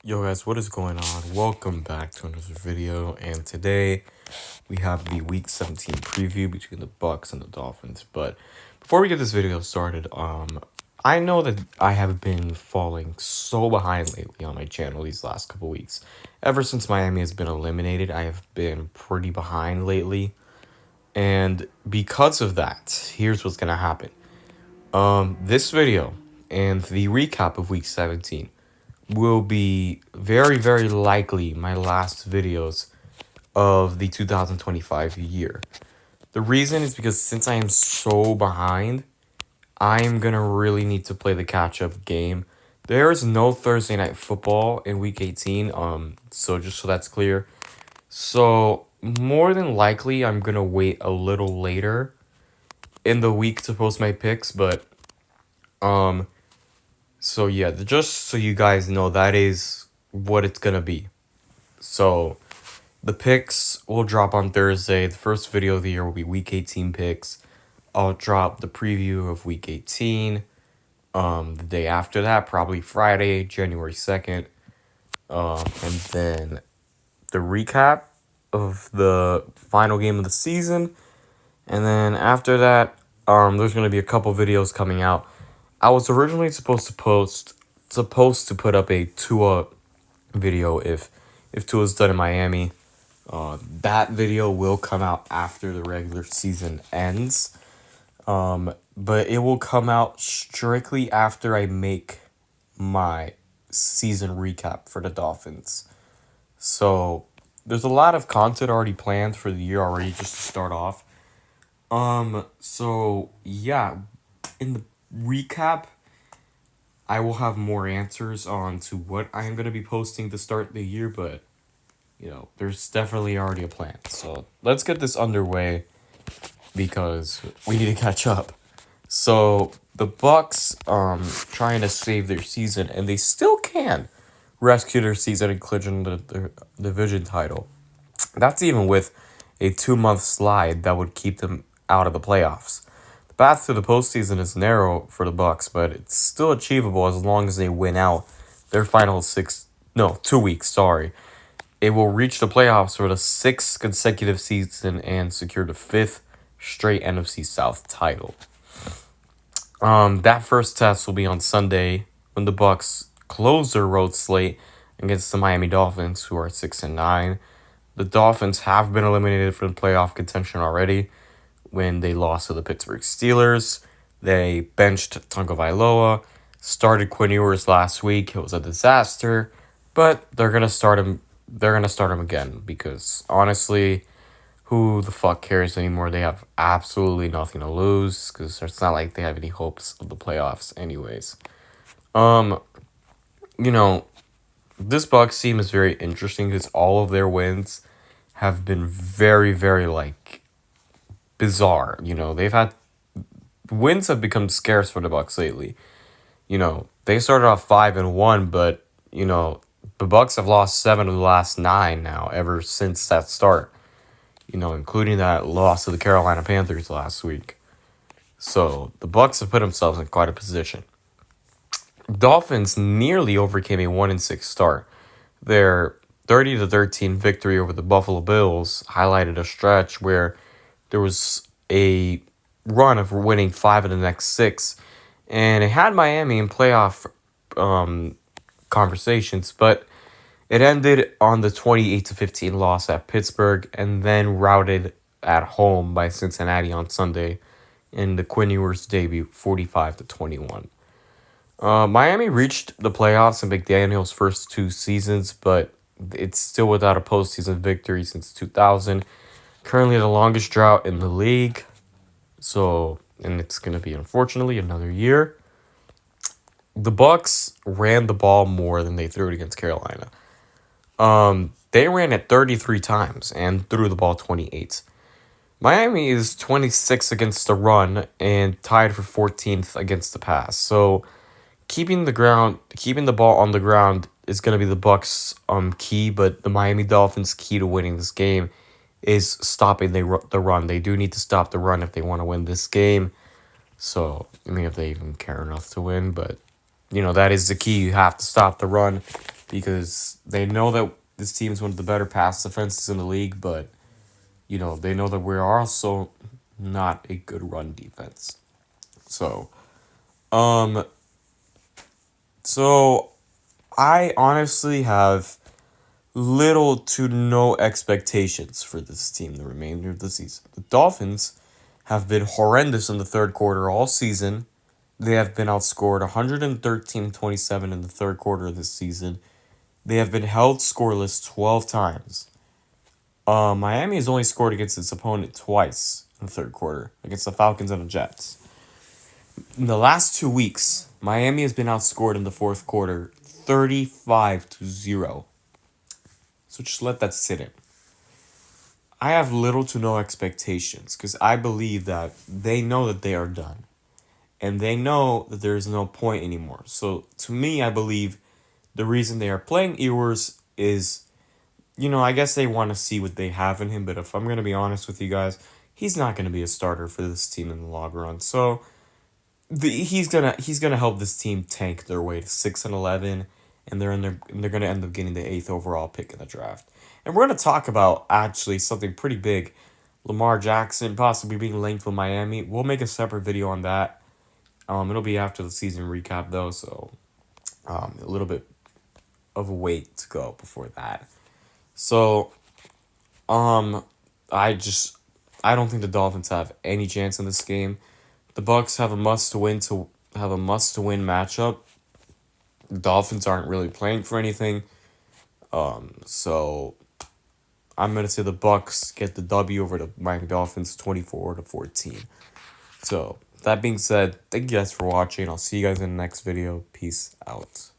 Yo guys, what is going on? Welcome back to another video, and today we have the Week 17 preview between the Bucks and the Dolphins. But before we get this video started, I know that I have been falling so behind lately on my channel these last couple weeks. Ever since Miami has been eliminated, I have been pretty behind lately, and because of that, here's what's gonna happen. This video and the recap of Week 17 will be very likely my last videos of the 2025 year. The reason is because since I am so behind, I am going to really need to play the catch-up game. There is no Thursday night football in week 18, so just so that's clear. So, more than likely I'm going to wait a little later in the week to post my picks, but um so yeah, just so you guys know, that is what it's going to be. So, the picks will drop on Thursday. The first video of the year will be Week 18 picks. I'll drop the preview of Week 18 the day after that, probably Friday, January 2nd. And then the recap of the final game of the season. And then after that, there's going to be a couple videos coming out. I was originally supposed to put up a Tua video if Tua's done in Miami. That video will come out after the regular season ends. But it will come out strictly after I make my season recap for the Dolphins. So there's a lot of content already planned for the year already just to start off. So yeah, in the recap, I will have more answers on to what I am going to be posting to start the year, but there's definitely already a plan. So let's get this underway because we need to catch up. So the Bucks trying to save their season, and they still can rescue their season and clinch the division title. That's even with a 2-month slide that would keep them out of the playoffs. The path to the postseason is narrow for the Bucks, but it's still achievable as long as they win out their final 2 weeks. Sorry. It will reach the playoffs for the 6th consecutive season and secure the 5th straight NFC South title. That first test will be on Sunday when the Bucks close their road slate against the Miami Dolphins, who are 6-9. The Dolphins have been eliminated from playoff contention already when they lost to the Pittsburgh Steelers. They benched Tagovailoa, started Quinn Ewers last week. It was a disaster, but they're gonna start him. They're gonna start him again because honestly, who the fuck cares anymore? They have absolutely nothing to lose because it's not like they have any hopes of the playoffs, anyways. This Bucks team is very interesting because all of their wins have been very bizarre. They've had wins have become scarce for the Bucks lately. They started off 5-1, but the Bucks have lost 7 of the last 9 now ever since that start. Including that loss to the Carolina Panthers last week. So the Bucks have put themselves in quite a position. Dolphins nearly overcame a 1-6 start. Their 30-13 victory over the Buffalo Bills highlighted a stretch where there was a run of winning 5 of the next 6, and it had Miami in playoff conversations, but it ended on the 28-15 loss at Pittsburgh and then routed at home by Cincinnati on Sunday in the Quinn Ewers debut, 45-21. Miami reached the playoffs in McDaniel's first 2 seasons, but it's still without a postseason victory since 2000. Currently the longest drought in the league. And it's going to be, unfortunately, another year. The Bucks ran the ball more than they threw it against Carolina. They ran it 33 times and threw the ball 28. Miami is 26 against the run and tied for 14th against the pass. So keeping the ball on the ground is going to be the Bucks' key, but the Miami Dolphins' key to winning this game is stopping the run. They do need to stop the run if they want to win this game. So, if they even care enough to win, but that is the key. You have to stop the run because they know that this team is one of the better pass defenses in the league, but you know, they know that we're also not a good run defense. So, um, so I honestly have little to no expectations for this team the remainder of the season. The Dolphins have been horrendous in the third quarter all season. They have been outscored 113-27 in the third quarter of this season. They have been held scoreless 12 times. Miami has only scored against its opponent twice in the third quarter, against the Falcons and the Jets. In the last 2 weeks, Miami has been outscored in the fourth quarter 35-0. So just let that sit in. I have little to no expectations because I believe that they know that they are done. And they know that there is no point anymore. So to me, I believe the reason they are playing Ewers is, you know, I guess they want to see what they have in him. But if I'm going to be honest with you guys, he's not going to be a starter for this team in the long run. So he's gonna help this team tank their way to 6-11, and they're gonna end up getting the 8th overall pick in the draft. And we're gonna talk about actually something pretty big, Lamar Jackson possibly being linked with Miami. We'll make a separate video on that. It'll be after the season recap though, so a little bit of a wait to go before that. So I don't think the Dolphins have any chance in this game. The Bucks have a must-win matchup. The Dolphins aren't really playing for anything. So I'm gonna say the Bucks get the W over the Miami Dolphins 24-14. So that being said, thank you guys for watching. I'll see you guys in the next video. Peace out.